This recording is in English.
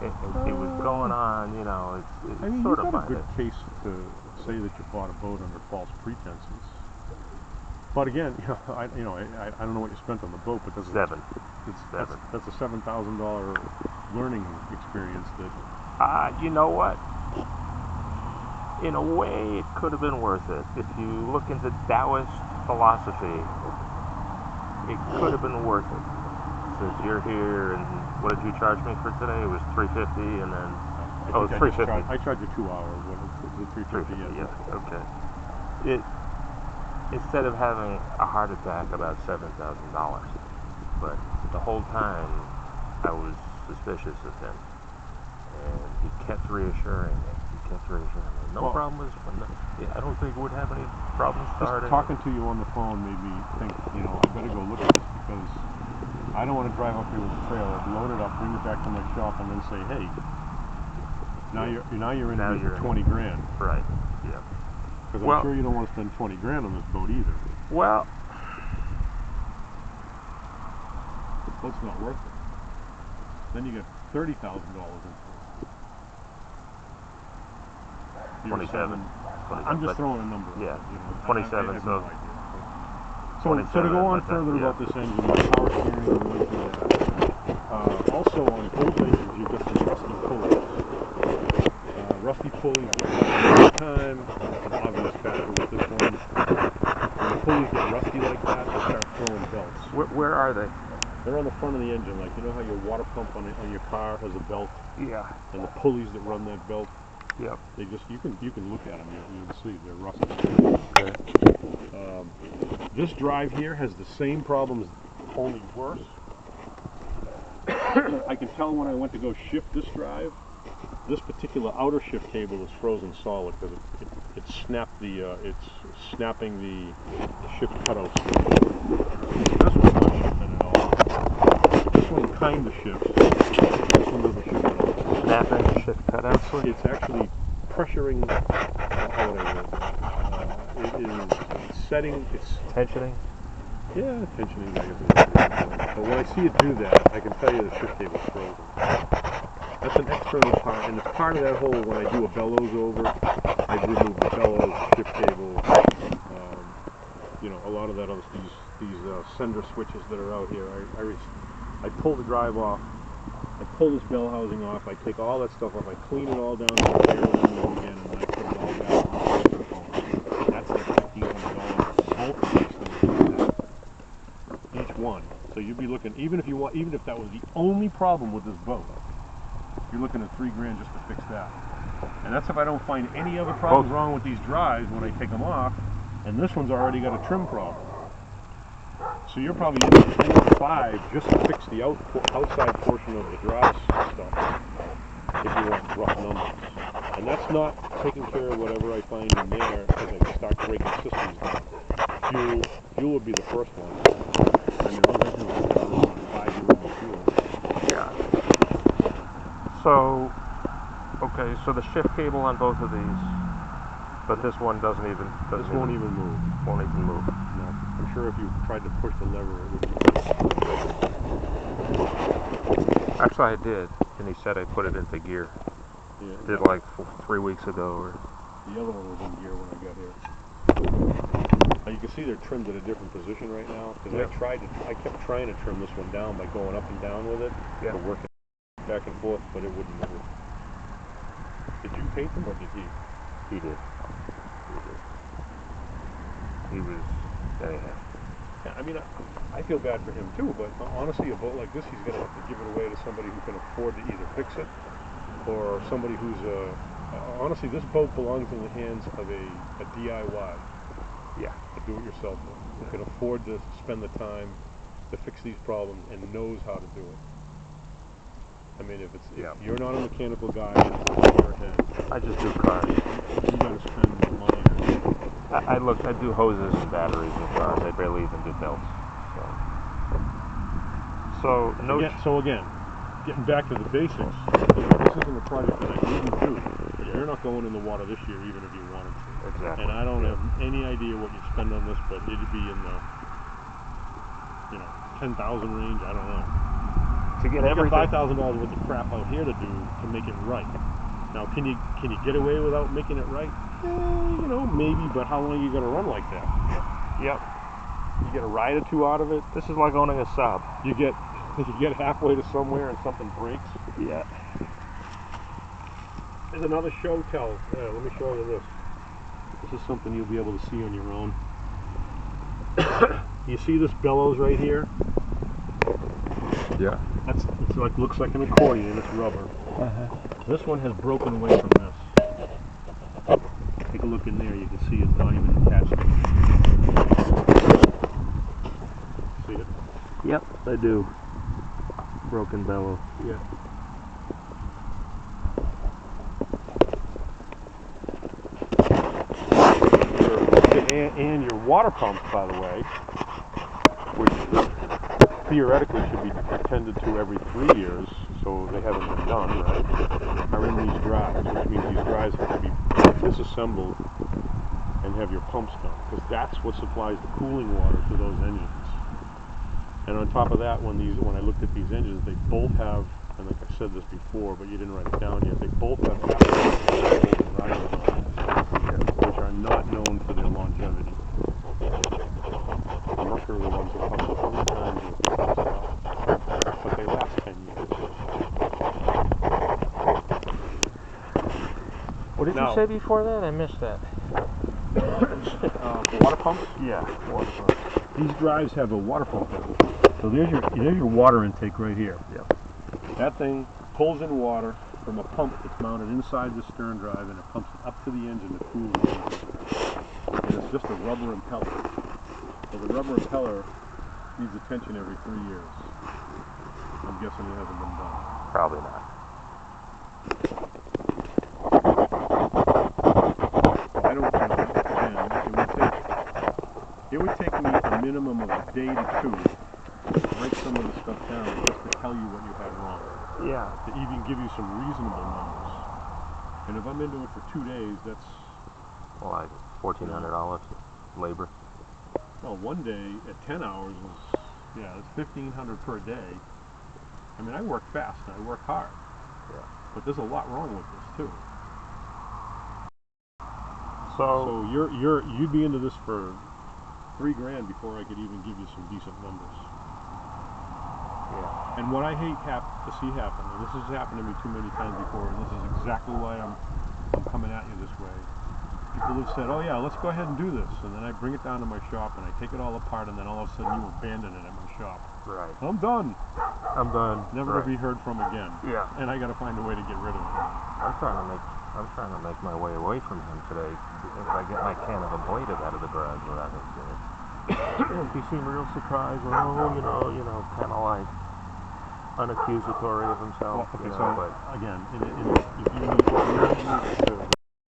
it was going on, you know, it's I mean, sort you've of got a minor. good case to say that you bought a boat under false pretenses. But again, I don't know what you spent on the boat, but that's Seven. That's a $7,000 learning experience. That You know what? In a way, it could have been worth it. If you look into Taoist philosophy, it could have been worth it. Since you're here, and what did you charge me for today? It was $350, and then $350. I charge you 2 hours. What is it? $350? Yeah. Okay. Instead of having a heart attack about $7,000, but the whole time I was suspicious of him, and he kept reassuring me. No problem. I don't think we'd have any problems starting. Just talking to you on the phone made me think, I better go look at this, because I don't want to drive up here with the trailer, load it up, bring it back to my shop, and then say, hey, now you're in here for 20 grand. Right. Yeah. Because I'm sure you don't want to spend 20 grand on this boat either. Well, the boat's not worth it. Then you get $30,000 into it. 27. I'm just throwing a number. Yeah. I 27. have So. No idea. So to go on further about this engine, the power steering, we went through that. Also on both engines, you've got some rusty pulleys. Rusty pulleys at time, an obvious factor with this one. When the pulleys get rusty like that, they start throwing belts. Where are they? They're on the front of the engine, like how your water pump on your car has a belt. Yeah. And the pulleys that run that belt. Yep. They just you can look at them. You can see they're rusty. Okay. This drive here has the same problems, only worse. I can tell when I went to go shift this drive, this particular outer shift cable is frozen solid because it snapped it's snapping the shift cutouts. This one's not shifting at all. This one kind of shifts. This one doesn't shift at all. Snapping the shift cutouts. It's actually pressuring. It is setting. It's tensioning. Yeah, tensioning. I guess. But when I see it do that, I can tell you the shift cable's frozen. That's an external part, and it's part of that whole. When I do a bellows over, I remove the bellows, shift cable. A lot of that. These sender switches that are out here. I pull the drive off. I pull this bell housing off, I take all that stuff off, I clean it all down to the bare minimum again, and then I put it all back on the phone. That's like $1,500. Bulk of these things, each one. So you'd be looking, even if that was the only problem with this boat, you're looking at $3 grand just to fix that. And that's if I don't find any other problems wrong with these drives when I take them off, and this one's already got a trim problem. So you're probably in 4 or 5 just to fix the outside portion of the drive stuff, if you want rough numbers. And that's not taking care of whatever I find in there as I start breaking systems down. Fuel would be the first one. I mean, those engines are going to 5-year-old fuel. Yeah. So, okay, so the shift cable on both of these, but this one won't even move. Won't even move. No. I'm sure if you tried to push the lever, it would move. Actually, I did, and he said I put it into gear. Yeah. Did like 3 weeks ago. The other one was in gear when I got here. Now you can see they're trimmed at a different position right now, because I kept trying to trim this one down by going up and down with it, to work it back and forth, but it wouldn't move. Did you paint them, or did he? He did. He was. Anyhow. Yeah, I mean, I feel bad for him too, but honestly, a boat like this, he's going to have to give it away to somebody who can afford to either fix it, or somebody who's honestly, this boat belongs in the hands of a DIY. Yeah. A do-it-yourself one who can afford to spend the time to fix these problems and knows how to do it. I mean, if you're not a mechanical guy, it's in your head. I just do cars. You got to spend money on it. I do hoses and batteries in cars. I barely even do belts. So again, getting back to the basics, this isn't a project that I wouldn't do. You're not going in the water this year, even if you wanted to. Exactly. And I don't have any idea what you'd spend on this, but it'd be in the 10,000 range. I don't know. to get you everything. got $5,000 worth of crap out here to do to make it right. Now, can you get away without making it right? You know, maybe. But how long are you going to run like that? Yep. You get a ride or two out of it. This is like owning a sub. You get halfway to somewhere and something breaks. Yeah. There's another show tell. Let me show you this. This is something you'll be able to see on your own. You see this bellows right here? Yeah. It's like looks like an accordion. It's rubber. This one has broken away from this. Take a look in there. You can see it's not even attached to it. See it? Yep, I do. Broken bellow. Yeah. And your water pumps, by the way, which theoretically should be attended to every 3 years, so they haven't been done, right, are in these drives, which means these drives have to be disassembled and have your pumps done, because that's what supplies the cooling water to those engines. And on top of that, when I looked at these engines, they both have, I think I said this before, but you didn't write it down yet, they both have which are not known for their longevity. The Mercury ones will cost 3 times what they cost now, but they last 10 years. What did you say before that? I missed that. The water pumps? Yeah, water pumps. These drives have a water pump in them. So there's your water intake right here. Yep. That thing pulls in water from a pump that's mounted inside the stern drive, and it pumps it up to the engine to cool the engine. And it's just a rubber impeller. So the rubber impeller needs attention every 3 years. I'm guessing it hasn't been done. Probably not. I don't think it would take me a minimum of a day to 2 to break some of the stuff down just to tell you what you had wrong. Yeah. To even give you some reasonable numbers. And if I'm into it for 2 days, that's Like $1,400 labor. well, 1 day at 10 hours is it's $1,500 per day. I mean, I work fast and I work hard. Yeah. But there's a lot wrong with this too. So you'd be into this for $3,000 before I could even give you some decent numbers. yeah. And what I hate to see happen, and this has happened to me too many times before, and this is exactly why I'm coming at you this way. People have said, oh yeah, let's go ahead and do this. And then I bring it down to my shop and I take it all apart, and then all of a sudden you abandon it at my shop. Right. I'm done. I'm done. Never to be heard from again. Yeah. And I got to find a way to get rid of it. I'm trying to make my way away from him today. If I get my can of avoided out of the garage without him seeing it. He seemed real surprised. Oh, you know, kind of like unaccusatory of himself. Well, okay, you know, so but again, if you need to